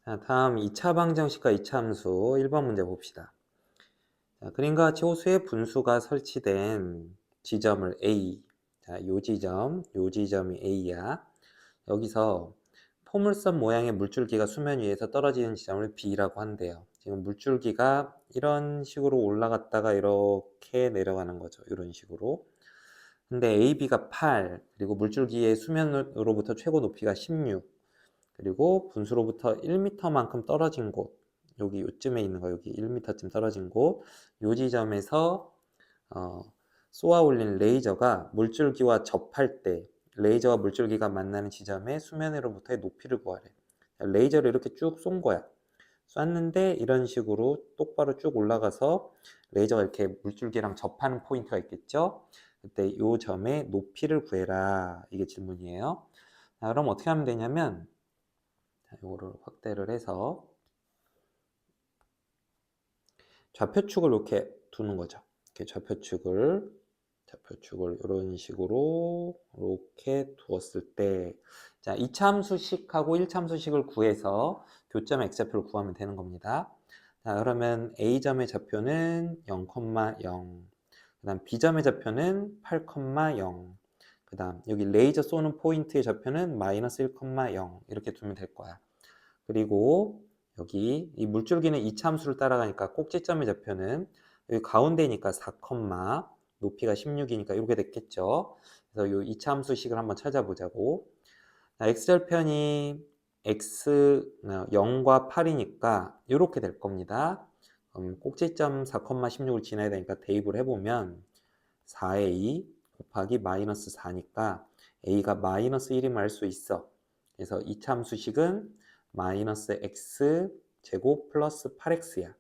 자, 다음 2차 방정식과 이차함수 1번 문제 봅시다. 자, 그림과 같이 호수에 분수가 설치된 지점을 A. 자, 요 지점이 A야. 여기서 포물선 모양의 물줄기가 수면 위에서 떨어지는 지점을 B라고 한대요. 지금 물줄기가 이런 식으로 올라갔다가 이렇게 내려가는 거죠. 이런 식으로. 근데 AB가 8, 그리고 물줄기의 수면으로부터 최고 높이가 16, 그리고 분수로부터 1m만큼 떨어진 곳, 여기 요쯤에 있는 거, 여기 1m쯤 떨어진 곳, 요 지점에서 어, 쏘아 올린 레이저가 물줄기와 접할 때 레이저와 물줄기가 만나는 지점의 수면으로부터의 높이를 구하래. 레이저를 이렇게 쭉 쏜 거야. 쐈는데 이런 식으로 똑바로 쭉 올라가서 레이저가 이렇게 물줄기랑 접하는 포인트가 있겠죠. 그때 이 점의 높이를 구해라. 이게 질문이에요. 자, 그럼 어떻게 하면 되냐면, 자, 이거를 확대를 해서 좌표축을 이렇게 두는 거죠. 이렇게 좌표축을 이런 식으로 이렇게 두었을 때, 자, 2차함수식하고 1차함수식을 구해서 교점 x좌표를 구하면 되는 겁니다. 자, 그러면 A점의 좌표는 0,0, 그 다음 B점의 좌표는 8,0, 그 다음 여기 레이저 쏘는 포인트의 좌표는 마이너스 1,0 이렇게 두면 될 거야. 그리고 여기 이 물줄기는 이차함수를 따라가니까 꼭지점의 좌표는 여기 가운데니까 4, 높이가 16이니까 이렇게 됐겠죠. 그래서 이 이차함수식을 한번 찾아보자고. 자, x절편이 x 0과 8이니까 이렇게 될 겁니다. 꼭지점 4,16을 지나야 되니까 대입을 해보면 4a 곱하기 마이너스 4니까 a가 마이너스 1임을 알 수 있어. 그래서 이차함수식은 마이너스 x 제곱 플러스 8x야.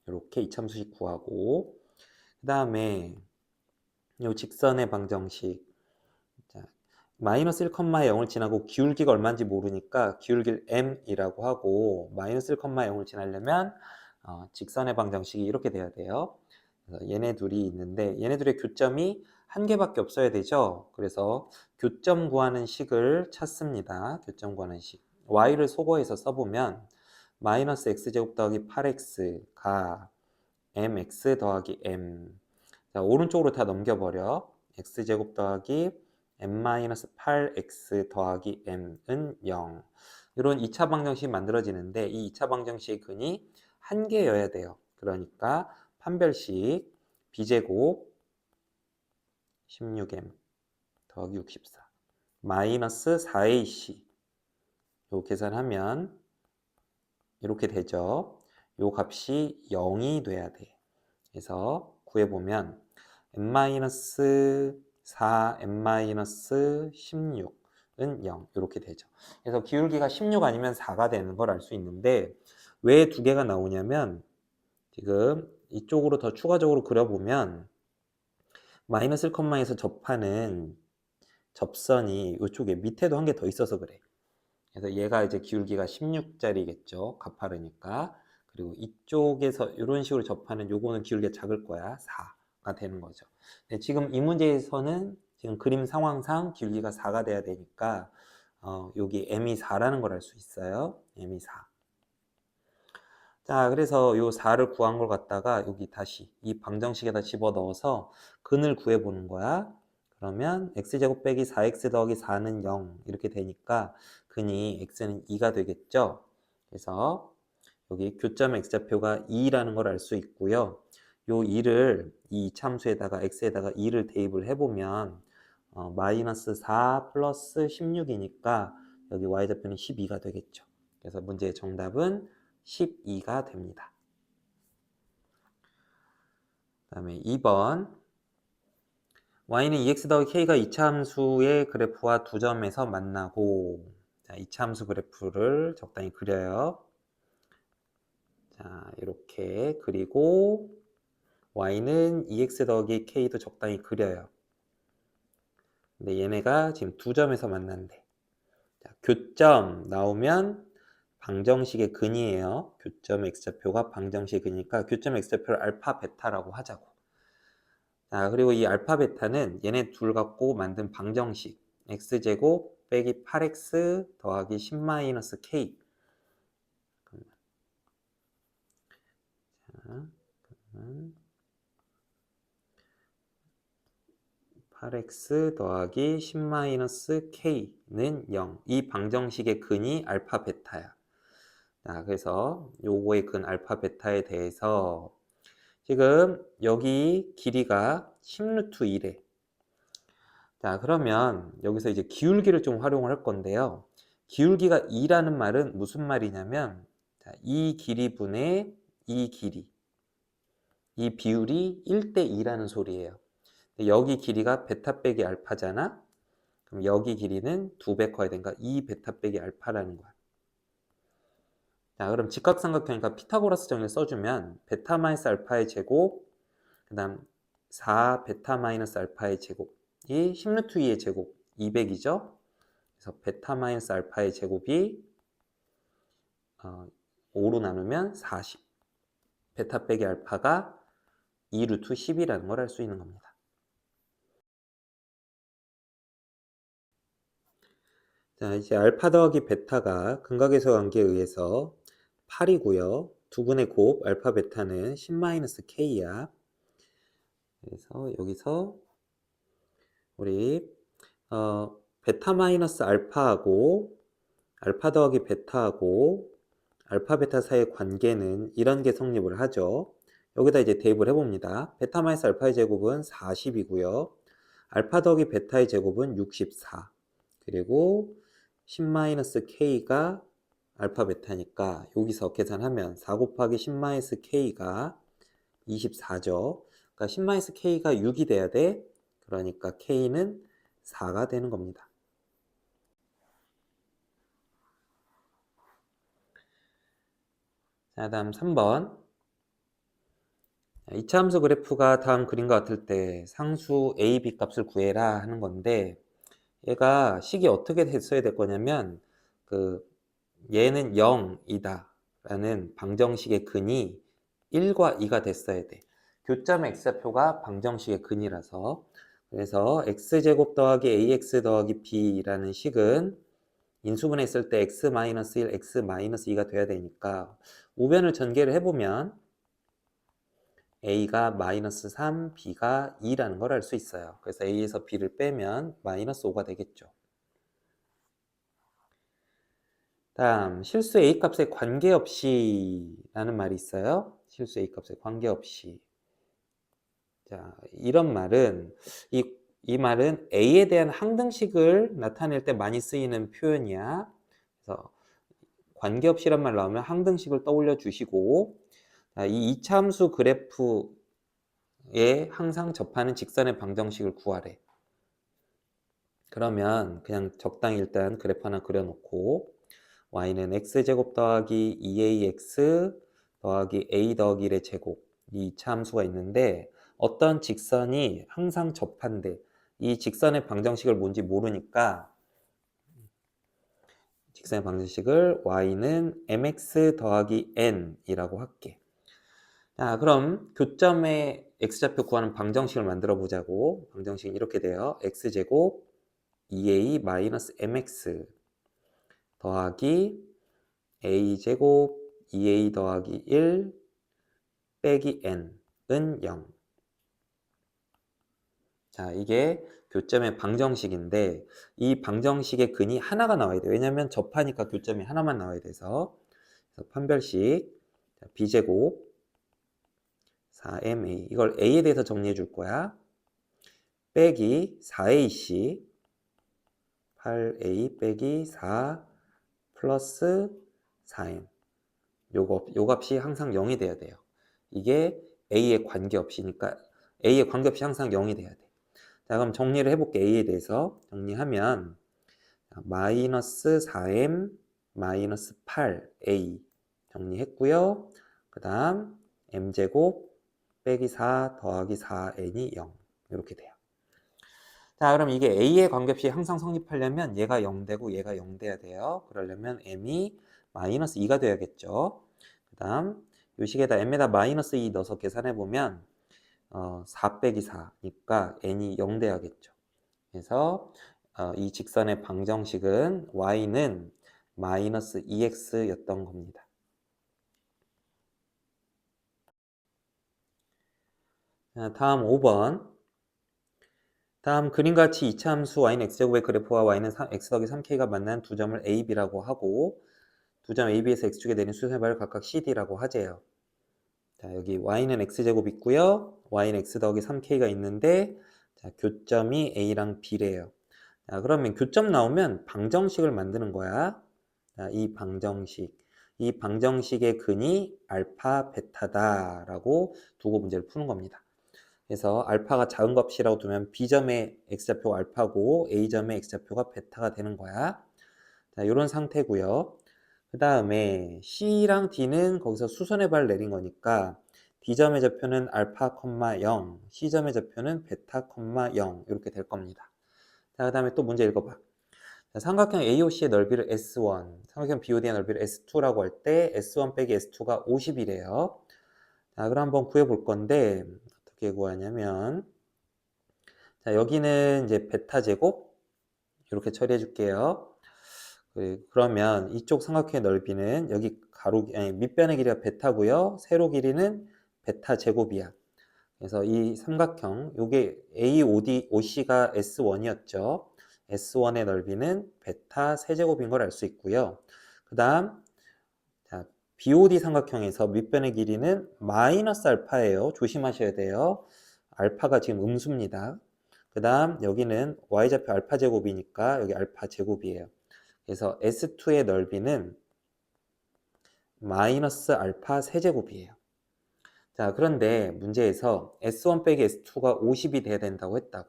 이렇게 이차함수식 구하고, 그 다음에 이 직선의 방정식. 자, 마이너스 1,0을 지나고 기울기가 얼마인지 모르니까 기울기를 m이라고 하고, 마이너스 1,0을 지나려면 직선의 방정식이 이렇게 돼야 돼요. 그래서 얘네 둘이 있는데 얘네 둘의 교점이 한 개밖에 없어야 되죠. 그래서 교점 구하는 식을 찾습니다. 교점 구하는 식. y를 소거해서 써보면 마이너스 x제곱 더하기 8x가 mx 더하기 m. 자, 오른쪽으로 다 넘겨버려. x제곱 더하기 m-8x 더하기 m은 0. 이런 2차 방정식이 만들어지는데 이 2차 방정식의 근이 한 개여야 돼요. 그러니까 판별식 b제곱 16m 더하기 64 마이너스 4ac 요 계산하면 이렇게 되죠. 요 값이 0이 돼야 돼. 그래서 구해보면 n-4, n-16은 0 이렇게 되죠. 그래서 기울기가 16 아니면 4가 되는 걸 알 수 있는데 왜 두 개가 나오냐면 지금 이쪽으로 더 추가적으로 그려보면 마이너스 1,에서 접하는 접선이 이쪽에 밑에도 한 개 더 있어서 그래. 그래서 얘가 이제 기울기가 16짜리겠죠. 가파르니까. 그리고 이쪽에서 이런 식으로 접하는 요거는 기울기가 작을 거야. 4가 되는 거죠. 근데 지금 이 문제에서는 지금 그림 상황상 기울기가 4가 돼야 되니까 여기 m이 4라는 걸 알 수 있어요. m이 4. 자, 그래서 요 4를 구한 걸 갖다가 여기 다시 이 방정식에다 집어넣어서 근을 구해보는 거야. 그러면 x제곱 빼기 4x 더하기 4는 0 이렇게 되니까 근이 x는 2가 되겠죠. 그래서 여기 교점 x좌표가 2라는 걸 알 수 있고요. 요 2를 이 참수에다가 x에다가 2를 대입을 해보면 마이너스 4 플러스 16이니까 여기 y좌표는 12가 되겠죠. 그래서 문제의 정답은 12가 됩니다. 그 다음에 2번 y는 2x 더하기 k가 이차함수의 그래프와 두 점에서 만나고, 자, 이차함수 그래프를 적당히 그려요. 자, 이렇게 그리고 y는 2x 더하기 k도 적당히 그려요. 근데 얘네가 지금 두 점에서 만난대. 자, 교점 나오면 방정식의 근이에요. 교점 x좌표가 방정식의 근이니까 교점 x좌표를 알파 베타라고 하자고. 자, 그리고 이 알파 베타는 얘네 둘 갖고 만든 방정식 x제곱 빼기 8x 더하기 10-k 그러면 8x 더하기 10-k는 0. 이 방정식의 근이 알파 베타야. 자, 그래서 요거의 근 알파 베타에 대해서 지금 여기 길이가 10루트 1에. 자, 그러면 여기서 이제 기울기를 좀 활용을 할 건데요. 기울기가 2라는 말은 무슨 말이냐면, 자, 이 길이분의 이 길이, 이 비율이 1대2라는 소리예요. 여기 길이가 베타 빼기 알파잖아. 그럼 여기 길이는 2배 커야 되니까 2 베타 빼기 알파라는 거야. 자, 그럼 직각삼각형이니까 피타고라스 정리를 써주면 베타 마이너스 알파의 제곱, 그 다음 4 베타 마이너스 알파의 제곱이 10루트 2의 제곱 200이죠. 그래서 베타 마이너스 알파의 제곱이 5로 나누면 40. 베타 빼기 알파가 2루트 10이라는 걸 알 수 있는 겁니다. 자, 이제 알파 더하기 베타가 근각에서 관계에 의해서 8이고요. 두 분의 곱 알파 베타는 10-k야. 그래서 여기서 우리 베타 마이너스 알파하고 알파 더하기 베타하고 알파 베타 사이의 관계는 이런 게 성립을 하죠. 여기다 이제 대입을 해봅니다. 베타 마이너스 알파의 제곱은 40이고요. 알파 더하기 베타의 제곱은 64. 그리고 10-k가 알파 베타니까 여기서 계산하면 4 곱하기 10-k가 24죠. 그러니까 10-k가 6이 돼야 돼. 그러니까 k는 4가 되는 겁니다. 자, 다음 3번. 이차함수 그래프가 다음 그림과 같을 때 상수 a, b 값을 구해라 하는 건데, 얘가 식이 어떻게 됐어야 될 거냐면 얘는 0이다 라는 방정식의 근이 1과 2가 됐어야 돼. 교점의 x좌표가 방정식의 근이라서. 그래서 x제곱 더하기 ax 더하기 b라는 식은 인수분해 했을 때 x-1, x-2가 돼야 되니까 우변을 전개를 해보면 a가 마이너스 3, b가 2라는 걸 알 수 있어요. 그래서 a에서 b를 빼면 마이너스 5가 되겠죠. 다음 실수 a 값에 관계없이 라는 말이 있어요. 실수 a 값에 관계없이. 자, 이런 말은 이 말은 a에 대한 항등식을 나타낼 때 많이 쓰이는 표현이야. 그래서 관계없이란 말 나오면 항등식을 떠올려 주시고, 이 이차함수 그래프에 항상 접하는 직선의 방정식을 구하래. 그러면 그냥 적당히 일단 그래프 하나 그려놓고 y는 x제곱 더하기 2ax 더하기 a 더하기 1의 제곱, 이 이차함수가 있는데 어떤 직선이 항상 접한대. 이 직선의 방정식을 뭔지 모르니까 직선의 방정식을 y는 mx 더하기 n이라고 할게. 자, 그럼 교점의 x좌표 구하는 방정식을 만들어 보자고. 방정식은 이렇게 돼요. x제곱 2a 마이너스 mx 더하기 a제곱 2a 더하기 1 빼기 n은 0. 자, 이게 교점의 방정식인데 이 방정식의 근이 하나가 나와야 돼요. 왜냐하면 접하니까 교점이 하나만 나와야 돼서. 그래서 판별식 b제곱 4ma 이걸 a에 대해서 정리해 줄 거야. 빼기 4ac 8a 빼기 4 플러스 4m 요 값이 항상 0이 돼야 돼요. 이게 a에 관계없이니까 a에 관계없이 항상 0이 돼야 돼. 자, 그럼 정리를 해볼게. a에 대해서 정리하면 마이너스 4m 마이너스 8a 정리했고요. 그 다음 m제곱 빼기 4 더하기 4n이 0 이렇게 돼요. 자, 그럼 이게 a에 관계없이 항상 성립하려면 얘가 0 되고 얘가 0 돼야 돼요. 그러려면 m이 마이너스 2가 돼야겠죠. 그 다음 요 식에다 m에다 마이너스 2 넣어서 계산해보면 4 빼기 4니까 n이 0 돼야겠죠. 그래서 이 직선의 방정식은 y는 마이너스 2x였던 겁니다. 자, 다음 5번. 다음 그림같이 이차함수 y는 x제곱의 그래프와 y는 x 더하기 3k가 만난 두 점을 a, b라고 하고 두 점 a, b에서 x축에 내린 수선의 발을 각각 cd라고 하재요. 자, 여기 y는 x제곱 있고요. y는 x 더하기 3k가 있는데 자, 교점이 a랑 b래요. 자, 그러면 교점 나오면 방정식을 만드는 거야. 자, 이 방정식의 근이 알파, 베타다라고 두고 문제를 푸는 겁니다. 그래서 알파가 작은 값이라고 두면 B점의 X좌표가 알파고 A점의 X좌표가 베타가 되는 거야. 자, 이런 상태고요. 그 다음에 C랑 D는 거기서 수선의 발을 내린 거니까 D점의 좌표는 알파, 0, C점의 좌표는 베타, 0 이렇게 될 겁니다. 자, 그 다음에 또 문제 읽어봐. 자, 삼각형 AOC의 넓이를 S1, 삼각형 BOD의 넓이를 S2라고 할 때 S1 빼기 S2가 50이래요. 자, 그럼 한번 구해볼 건데 어떻게 구하냐면 자, 여기는 이제 베타 제곱 이렇게 처리해 줄게요. 그러면 이쪽 삼각형의 넓이는 여기 밑변의 길이가 베타고요. 세로 길이는 베타 제곱이야. 그래서 이 삼각형 요게 OC가 S1이었죠. S1의 넓이는 베타 세제곱인 걸 알 수 있고요. 그다음 BOD 삼각형에서 밑변의 길이는 마이너스 알파예요. 조심하셔야 돼요. 알파가 지금 음수입니다. 그 다음 여기는 y좌표 알파 제곱이니까 여기 알파 제곱이에요. 그래서 S2의 넓이는 마이너스 알파 세제곱이에요. 자, 그런데 문제에서 S1 빼기 S2가 50이 돼야 된다고 했다고.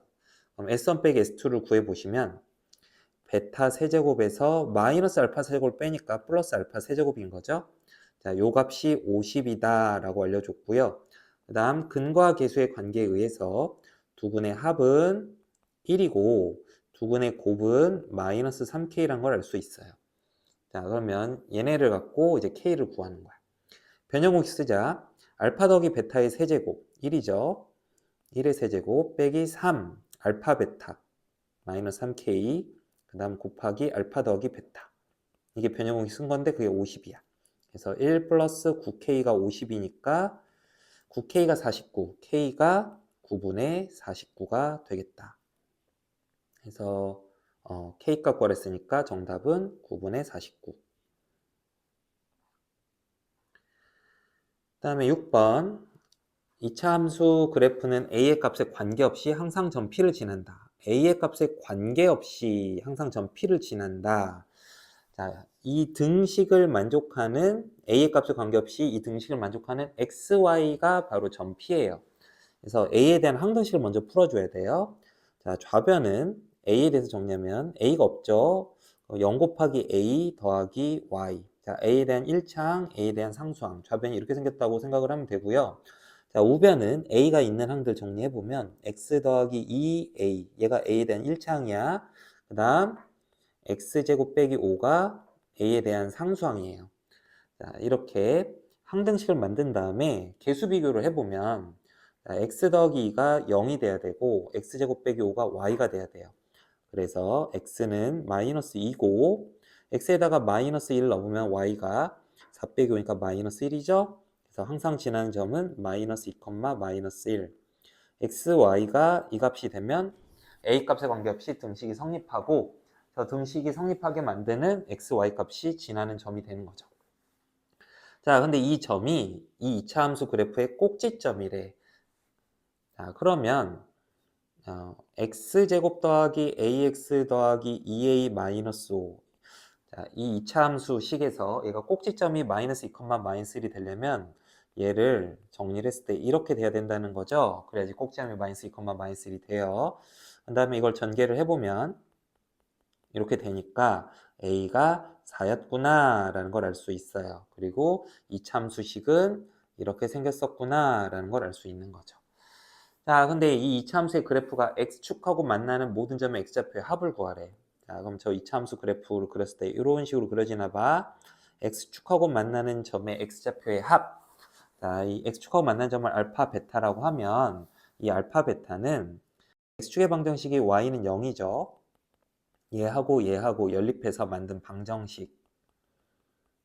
그럼 S1 빼기 S2를 구해보시면 베타 세제곱에서 마이너스 알파 세제곱을 빼니까 플러스 알파 세제곱인 거죠. 자, 요 값이 50이다 라고 알려줬고요. 그 다음 근과 계수의 관계에 의해서 두 근의 합은 1이고 두 근의 곱은 마이너스 3k란 걸 알 수 있어요. 자, 그러면 얘네를 갖고 이제 k를 구하는 거야. 변형공식 쓰자. 알파 더하기 베타의 세제곱 1이죠. 1의 세제곱 빼기 3 알파 베타 마이너스 3k 그 다음 곱하기 알파 더하기 베타 이게 변형공식 쓴 건데 그게 50이야. 그래서 1 플러스 9k가 50이니까 9k가 49, k가 9분의 49가 되겠다. 그래서 k값 구하랬으니까 정답은 9분의 49. 그 다음에 6번 이차 함수 그래프는 a의 값에 관계없이 항상 점 p를 지난다. a의 값에 관계없이 항상 점 p를 지난다. 자, 이 등식을 만족하는 a의 값에 관계없이 이 등식을 만족하는 xy가 바로 점 p예요. 그래서 a에 대한 항등식을 먼저 풀어줘야 돼요. 자, 좌변은 a에 대해서 정리하면 a가 없죠. 0 곱하기 a 더하기 y. 자, a에 대한 1차항, a에 대한 상수항. 좌변이 이렇게 생겼다고 생각을 하면 되고요. 자, 우변은 a가 있는 항들 정리해보면 x 더하기 2a. 얘가 a에 대한 1차항이야. 그 다음 x제곱 빼기 5가 a에 대한 상수항이에요. 자, 이렇게 항등식을 만든 다음에 개수 비교를 해보면 x 더하기 2가 0이 돼야 되고 x제곱 빼기 5가 y가 돼야 돼요. 그래서 x는 마이너스 2고 x에다가 마이너스 1 넣으면 y가 4 빼기 5니까 마이너스 1이죠. 그래서 항상 지나는 점은 마이너스 2, 마이너스 1. x, y가 이 값이 되면 a 값에 관계없이 등식이 성립하고 저 등식이 성립하게 만드는 x, y 값이 지나는 점이 되는 거죠. 자, 근데 이 점이 이 2차 함수 그래프의 꼭지점이래. 자, 그러면 x제곱 더하기 ax 더하기 2a 마이너스 5. 자, 이 2차 함수 식에서 얘가 꼭지점이 마이너스 2, 마이너스 1이 되려면 얘를 정리를 했을 때 이렇게 돼야 된다는 거죠. 그래야지 꼭지점이 마이너스 2, 마이너스 1이 돼요. 그 다음에 이걸 전개를 해보면 이렇게 되니까 a가 4였구나 라는 걸 알 수 있어요. 그리고 이 참수식은 이렇게 생겼었구나 라는 걸 알 수 있는 거죠. 자, 근데 이 이차함수의 그래프가 x축하고 만나는 모든 점의 x좌표의 합을 구하래. 자, 그럼 저 이차함수 그래프를 그렸을 때 이런 식으로 그려지나 봐. x축하고 만나는 점의 x좌표의 합. 자, 이 x축하고 만나는 점을 알파 베타라고 하면 이 알파 베타는 x축의 방정식이 y는 0이죠. 얘하고 연립해서 만든 방정식.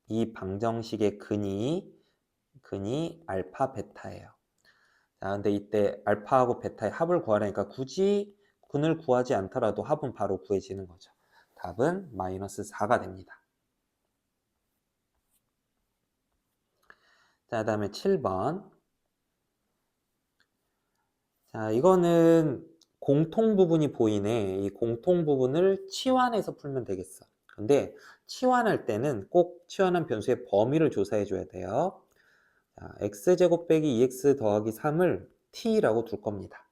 이 방정식의 근이 알파 베타예요. 자, 근데 이때 알파하고 베타의 합을 구하라니까 굳이 근을 구하지 않더라도 합은 바로 구해지는 거죠. 답은 마이너스 4가 됩니다. 자, 그다음에 7번. 자, 이거는 공통 부분이 보이네. 이 공통 부분을 치환해서 풀면 되겠어. 근데 치환할 때는 꼭 치환한 변수의 범위를 조사해 줘야 돼요. 자, x제곱 빼기 2x 더하기 3을 t라고 둘 겁니다.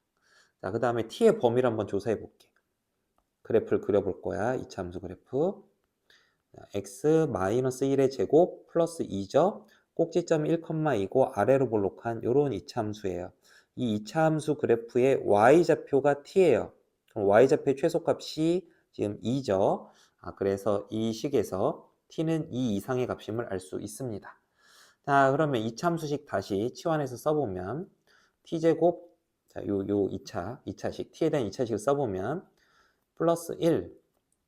자, 그 다음에 t의 범위를 한번 조사해 볼게. 그래프를 그려볼 거야. 이차함수 그래프. 자, x-1의 제곱 플러스 2죠. 꼭지점이 1,2고 아래로 볼록한 요런 이차함수예요. 이 이차함수 그래프의 y좌표가 t예요. 그럼 y좌표의 최소값이 지금 2죠. 그래서 이 식에서 t는 2 이상의 값임을 알 수 있습니다. 자, 그러면 이차함수식 다시 치환해서 써보면 t제곱, 자, 요 2차식, t에 대한 2차식을 써보면 플러스 1,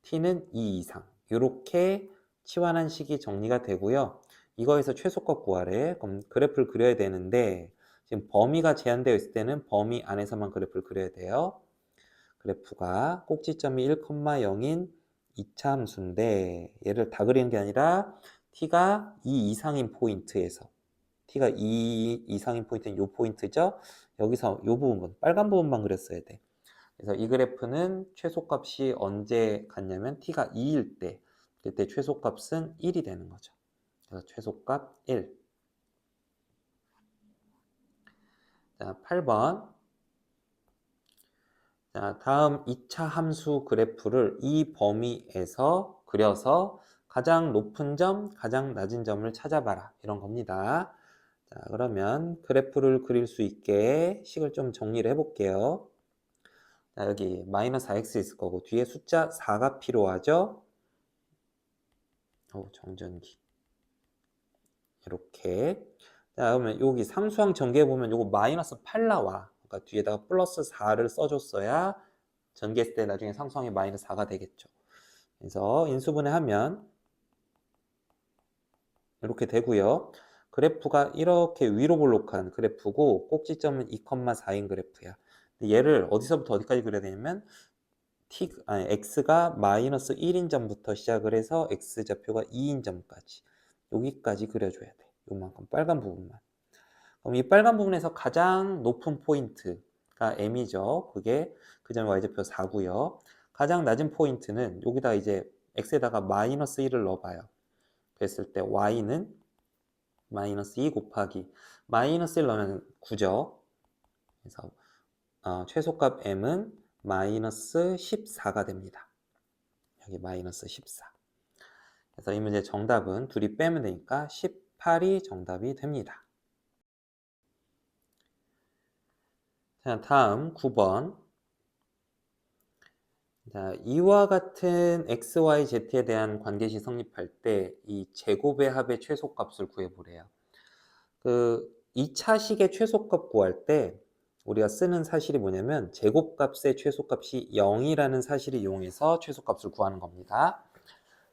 t는 2 이상. 이렇게 치환한 식이 정리가 되고요. 이거에서 최소값 구하래. 그럼 그래프를 그려야 되는데 지금 범위가 제한되어 있을 때는 범위 안에서만 그래프를 그려야 돼요. 그래프가 꼭지점이 1,0인 2차 함수인데 얘를 다 그리는 게 아니라 t가 2 이상인 포인트에서 t가 2 이상인 포인트는 이 포인트죠. 여기서 이 부분, 빨간 부분만 그렸어야 돼. 그래서 이 그래프는 최소값이 언제 같냐면 t가 2일 때, 그때 최소값은 1이 되는 거죠. 그래서 최소값 1. 자, 8번. 자, 다음 2차 함수 그래프를 이 범위에서 그려서 가장 높은 점, 가장 낮은 점을 찾아봐라. 이런 겁니다. 자, 그러면 그래프를 그릴 수 있게 식을 좀 정리를 해볼게요. 자, 여기 마이너스 4x 있을 거고 뒤에 숫자 4가 필요하죠. 정전기. 이렇게. 자, 그러면 여기 상수항 전개해 보면 요거 마이너스 8 나와. 그러니까 뒤에다가 플러스 4를 써줬어야 전개했을 때 나중에 상수항이 마이너스 4가 되겠죠. 그래서 인수분해하면 이렇게 되고요. 그래프가 이렇게 위로 볼록한 그래프고 꼭지점은 2,4인 그래프야. 얘를 어디서부터 어디까지 그려야 되냐면 x가 마이너스 1인 점부터 시작을 해서 x좌표가 2인 점까지 여기까지 그려줘야 돼. 요만큼 빨간 부분만. 그럼 이 빨간 부분에서 가장 높은 포인트가 m이죠. 그게 그 점의 y좌표 4고요. 가장 낮은 포인트는 여기다 이제 x에다가 마이너스 1을 넣어봐요. 그랬을 때 y는 마이너스 2 곱하기 마이너스 1 넣으면 9죠. 그래서 최소값 m은 마이너스 14가 됩니다. 여기 마이너스 14. 그래서 이 문제 정답은 둘이 빼면 되니까 18이 정답이 됩니다. 자, 다음 9번. 자, 이와 같은 x, y, z에 대한 관계식 성립할 때 이 제곱의 합의 최소값을 구해보래요. 그 2차식의 최소값 구할 때 우리가 쓰는 사실이 뭐냐면 제곱값의 최소값이 0이라는 사실을 이용해서 최소값을 구하는 겁니다.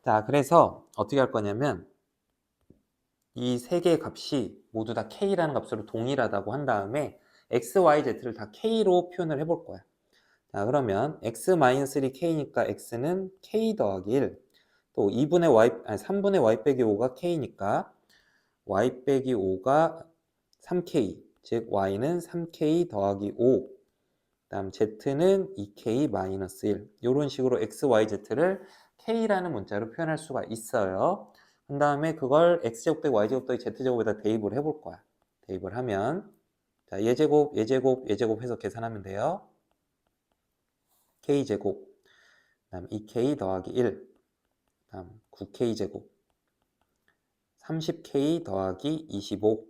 자, 그래서 어떻게 할 거냐면 이 세 개의 값이 모두 다 k라는 값으로 동일하다고 한 다음에 x, y, z를 다 k로 표현을 해볼 거야. 자, 그러면 x-3k니까 x는 k 더하기 1, 또 3분의 y 빼기 5가 k니까 y 빼기 5가 3k, 즉 y는 3k 더하기 5, 그 다음 z는 2k 마이너스 1. 이런 식으로 x, y, z를 k라는 문자로 표현할 수가 있어요. 그 다음에 그걸 x제곱 빼기 y제곱 더하기 z제곱에다 대입을 해볼 거야. 대입을 하면 자, 얘제곱, 얘제곱, 얘제곱 해서 계산하면 돼요. k제곱, 그 다음 2k 더하기 1, 그 다음 9k제곱, 30k 더하기 25,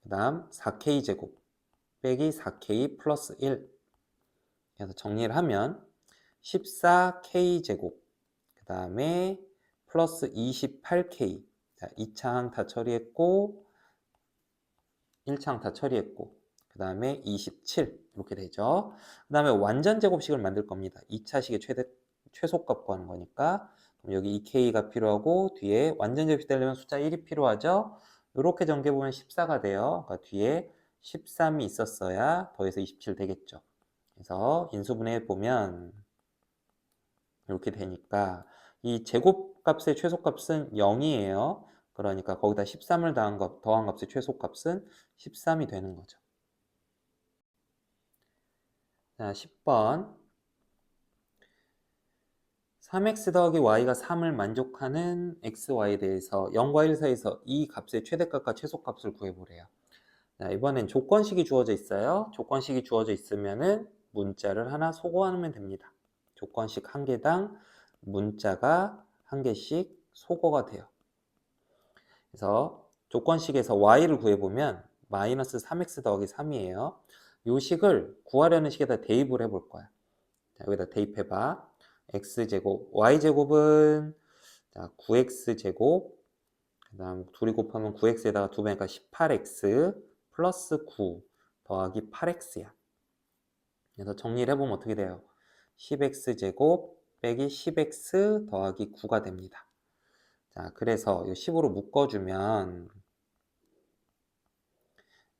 그 다음 4k제곱 빼기 4k 플러스 1. 그래서 정리를 하면 14k제곱, 그 다음에 플러스 28k. 자, 2차항 다 처리했고 1차항 다 처리했고 그 다음에 27 이렇게 되죠. 그 다음에 완전 제곱식을 만들 겁니다. 2차식의 최소값 구하는 거니까 그럼 여기 2k가 필요하고 뒤에 완전 제곱식 되려면 숫자 1이 필요하죠. 이렇게 전개해보면 14가 돼요. 그러니까 뒤에 13이 있었어야 더해서 27 되겠죠. 그래서 인수분해 보면 이렇게 되니까 이 제곱값의 최소값은 0이에요. 그러니까 거기다 13을 더한 값의 최소값은 13이 되는 거죠. 자, 10번. 3x 더하기 y가 3을 만족하는 xy에 대해서 0과 1 사이에서 이 값의 최대값과 최소값을 구해보래요. 자, 이번엔 조건식이 주어져 있어요. 조건식이 주어져 있으면은 문자를 하나 소거하면 됩니다. 조건식 한 개당 문자가 한 개씩 소거가 돼요. 그래서 조건식에서 y를 구해보면 마이너스 3x 더하기 3이에요. 이 식을 구하려는 식에다 대입을 해볼 거야. 자, 여기다 대입해봐. x제곱, y제곱은 9x제곱, 그 다음 둘이 곱하면 9x에다가 2배니까 18x 플러스 9 더하기 8x야. 그래서 정리를 해보면 어떻게 돼요? 10x제곱 빼기 10x 더하기 9가 됩니다. 자, 그래서 이 10으로 묶어주면,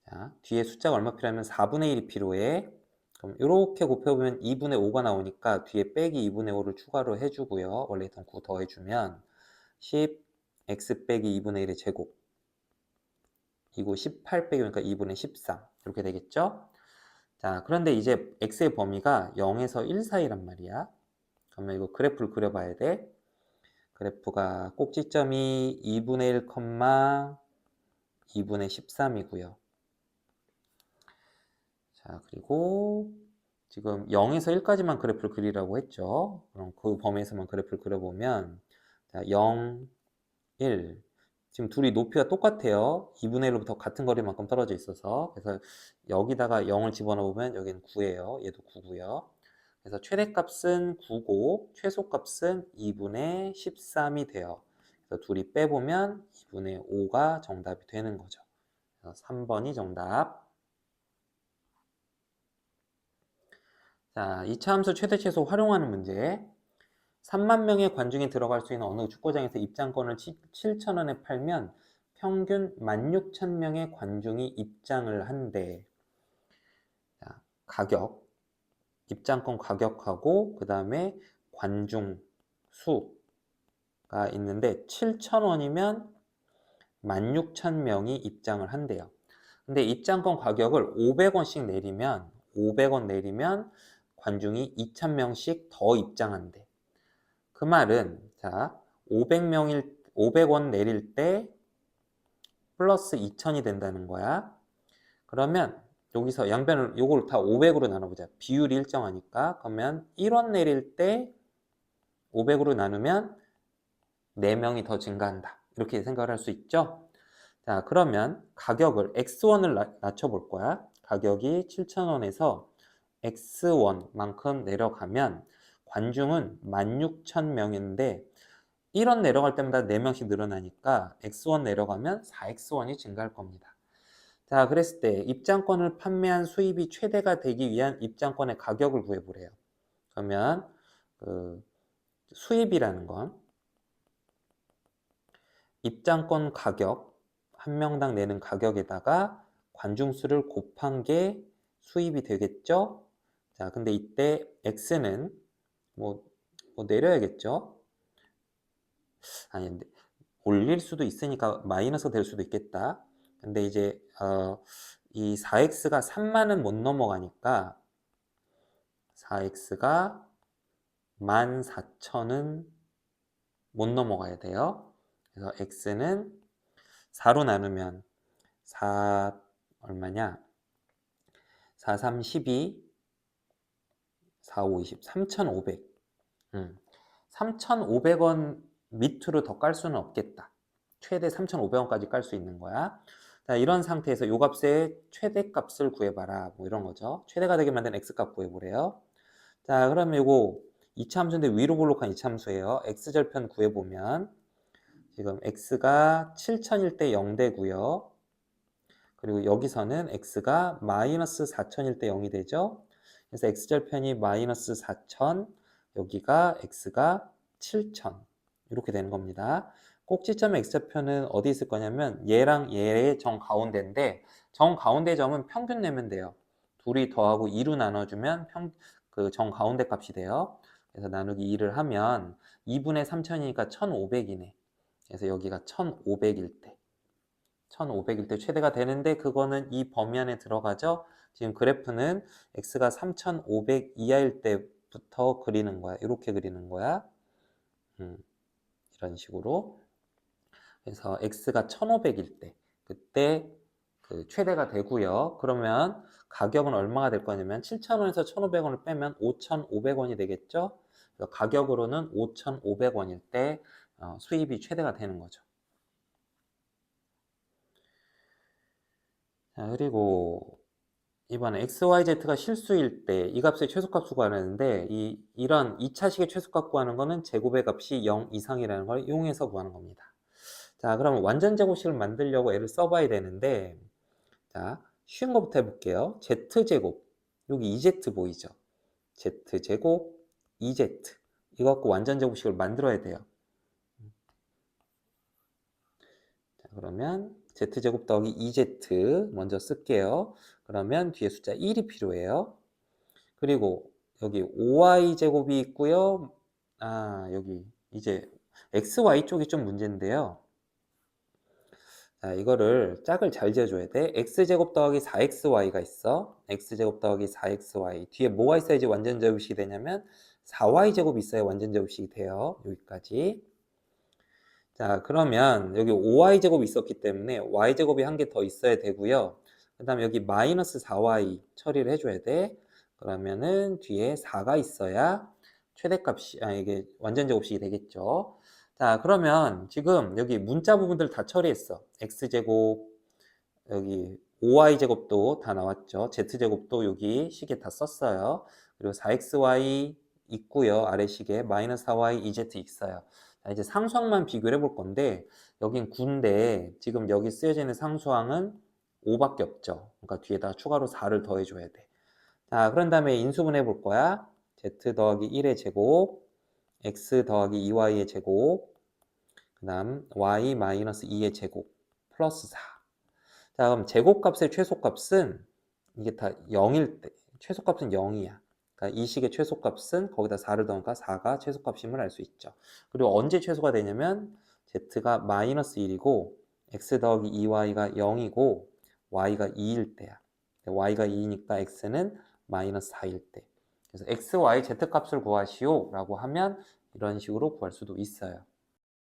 자, 뒤에 숫자가 얼마 필요하면 4분의 1이 필요해. 그럼 이렇게 곱해보면 2분의 5가 나오니까 뒤에 빼기 2분의 5를 추가로 해주고요. 원래 있던 9 더해주면 10x 빼기 2분의 1의 제곱, 이거 18 빼기 그러니까 2분의 13 이렇게 되겠죠? 자, 그런데 이제 x의 범위가 0에서 1 사이란 말이야. 그러면 이거 그래프를 그려봐야 돼. 그래프가 꼭지점이 2분의 1, 2분의 13이고요. 자, 그리고 지금 0에서 1까지만 그래프를 그리라고 했죠. 그럼 그 범위에서만 그래프를 그려보면, 자, 0, 1. 지금 둘이 높이가 똑같아요. 2분의 1로부터 같은 거리만큼 떨어져 있어서. 그래서 여기다가 0을 집어넣으면 여기는 9예요. 얘도 9고요. 그래서 최대값은 9고 최소값은 2분의 13이 돼요. 그래서 둘이 빼보면 2분의 5가 정답이 되는 거죠. 그래서 3번이 정답. 자, 이차함수 최대 최소 활용하는 문제. 3만 명의 관중이 들어갈 수 있는 어느 축구장에서 입장권을 7,000원에 팔면 평균 16,000명의 관중이 입장을 한대. 자, 가격, 입장권 가격하고 그 다음에 관중 수가 있는데 7,000원이면 16,000명이 입장을 한대요. 근데 입장권 가격을 500원씩 내리면 500원 내리면 관중이 2,000명씩 더 입장한대. 그 말은 자 500원 내릴 때 플러스 2,000이 된다는 거야. 그러면 여기서 양변을 요걸 다 500으로 나눠보자. 비율이 일정하니까. 그러면 1원 내릴 때 500으로 나누면 4명이 더 증가한다. 이렇게 생각을 할 수 있죠. 자, 그러면 가격을 X1을 낮춰볼 거야. 가격이 7,000원에서 X1만큼 내려가면 관중은 16,000명인데 1원 내려갈 때마다 4명씩 늘어나니까 X1 내려가면 4X1이 증가할 겁니다. 자, 그랬을 때 입장권을 판매한 수입이 최대가 되기 위한 입장권의 가격을 구해보래요. 그러면 수입이라는 건 입장권 가격, 한 명당 내는 가격에다가 관중수를 곱한 게 수입이 되겠죠? 자, 근데 이때 X는 뭐 내려야겠죠? 아니, 올릴 수도 있으니까 마이너스 될 수도 있겠다. 근데 이제 이 4x가 3만은 못 넘어가니까 4x가 14,000은 못 넘어가야 돼요. 그래서 x는 4로 나누면 4 얼마냐? 4, 3, 12, 4, 5, 20, 3,500. 3,500원 밑으로 더 깔 수는 없겠다. 최대 3,500원까지 깔 수 있는 거야. 자, 이런 상태에서 요 값의 최대값을 구해봐라. 뭐 이런 거죠. 최대가 되게 만든 x값 구해보래요. 자, 그러면 요거 이차함수인데 위로 볼록한 이차함수예요. x절편 구해보면 지금 x가 7,000일 때 0 되고요. 그리고 여기서는 x가 마이너스 4,000일 때 0이 되죠. 그래서 x절편이 마이너스 4,000, 여기가 x가 7,000 이렇게 되는 겁니다. 꼭지점의 x좌표는 어디 있을 거냐면 얘랑 얘의 정 가운데인데 정 가운데 점은 평균 내면 돼요. 둘이 더하고 2로 나눠주면 그 정 가운데 값이 돼요. 그래서 나누기 2를 하면 2분의 3천이니까 1500이네. 그래서 여기가 1500일 때 1500일 때 최대가 되는데 그거는 이 범위 안에 들어가죠. 지금 그래프는 x가 3500 이하일 때부터 그리는 거야. 이렇게 그리는 거야. 이런 식으로. 그래서 x가 1500일 때 그때 그 최대가 되고요. 그러면 가격은 얼마가 될 거냐면 7,000원에서 1,500원을 빼면 5,500원이 되겠죠. 그래서 가격으로는 5,500원일 때 수입이 최대가 되는 거죠. 자, 그리고 이번에 XYZ가 실수일 때 이 값의 최소값 구하는데 이런 2차식의 최소값 구하는 거는 제곱의 값이 0 이상이라는 걸 이용해서 구하는 겁니다. 자, 그러면 완전 제곱식을 만들려고 애를 써봐야 되는데 자, 쉬운 것부터 해볼게요. Z제곱 여기 2Z 보이죠? Z제곱 2Z 이거 갖고 완전 제곱식을 만들어야 돼요. 자, 그러면 Z제곱 더하기 2Z 먼저 쓸게요. 그러면 뒤에 숫자 1이 필요해요. 그리고 여기 5y제곱이 있고요. 여기 이제 xy 쪽이 좀 문제인데요. 자, 이거를 짝을 잘 지어줘야 돼. x제곱 더하기 4xy가 있어. x제곱 더하기 4xy. 뒤에 뭐가 있어야지 완전 제곱식이 되냐면 4y제곱이 있어야 완전 제곱식이 돼요. 여기까지. 자, 그러면 여기 5y제곱이 있었기 때문에 y제곱이 한 개 더 있어야 되고요. 그 다음에 여기 마이너스 4y 처리를 해줘야 돼. 그러면은 뒤에 4가 있어야 최대값이, 이게 완전 제곱식이 되겠죠. 자, 그러면 지금 여기 문자 부분들 다 처리했어. x제곱, 여기 5y제곱도 다 나왔죠. z제곱도 여기 식에 다 썼어요. 그리고 4xy 있고요. 아래 식에 마이너스 4y 2z 있어요. 자, 이제 상수항만 비교를 해볼 건데 여긴 9인데 지금 여기 쓰여져 있는 상수항은 5밖에 없죠. 그러니까 뒤에다 추가로 4를 더해줘야 돼. 자, 그런 다음에 인수분 해볼 거야. z 더하기 1의 제곱, x 더하기 2y의 제곱, 그 다음 y 마이너스 2의 제곱, 플러스 4. 자, 그럼 제곱값의 최소값은 이게 다 0일 때, 최소값은 0이야. 그러니까 이 식의 최소값은 거기다 4를 더하니까 4가 최소값임을 알 수 있죠. 그리고 언제 최소가 되냐면 z가 마이너스 1이고 x 더하기 2y가 0이고 y가 2일 때야. y가 2니까 x는 마이너스 4일 때. 그래서 x, y, z 값을 구하시오 라고 하면 이런 식으로 구할 수도 있어요.